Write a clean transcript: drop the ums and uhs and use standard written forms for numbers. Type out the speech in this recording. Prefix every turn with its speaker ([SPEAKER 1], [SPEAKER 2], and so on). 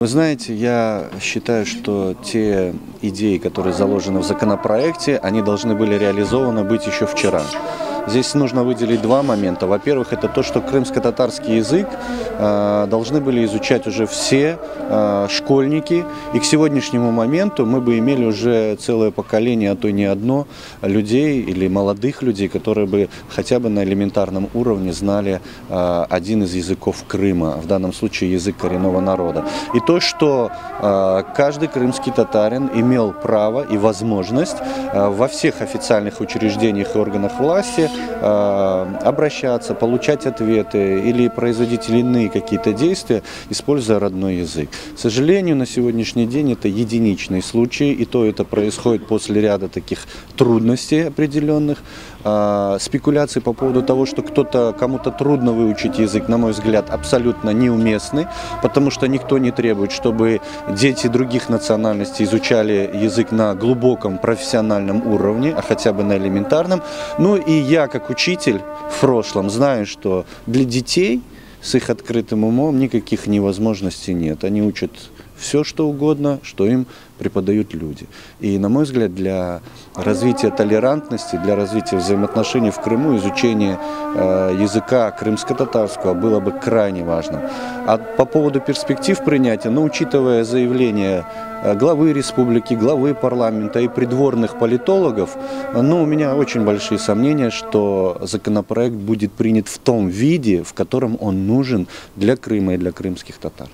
[SPEAKER 1] Вы знаете, я считаю, что те идеи, которые заложены в законопроекте, они должны были реализованы быть еще вчера. Здесь нужно выделить два момента. Во-первых, это то, что крымско-татарский язык должны были изучать уже все школьники. И к сегодняшнему моменту мы бы имели уже целое поколение, а то и не одно, людей или молодых людей, которые бы хотя бы на элементарном уровне знали один из языков Крыма, в данном случае язык коренного народа. И то, что каждый крымский татарин имел право и возможность во всех официальных учреждениях и органах власти обращаться, получать ответы или производить иные какие-то действия, используя родной язык. К сожалению, на сегодняшний день это единичный случай, и то это происходит после ряда таких трудностей определенных. Спекуляции по поводу того, что кому-то трудно выучить язык, на мой взгляд, абсолютно неуместны, потому что никто не требует, чтобы дети других национальностей изучали язык на глубоком профессиональном уровне, а хотя бы на элементарном. Ну и я, как учитель в прошлом, знаю, что для детей с их открытым умом никаких невозможностей нет. Они учат все, что угодно, что им преподают люди. И, на мой взгляд, для развития толерантности, для развития взаимоотношений в Крыму изучение языка крымско-татарского было бы крайне важным. А по поводу перспектив принятия, учитывая заявление главы республики, главы парламента и придворных политологов, у меня очень большие сомнения, что законопроект будет принят в том виде, в котором он нужен для Крыма и для крымских татар.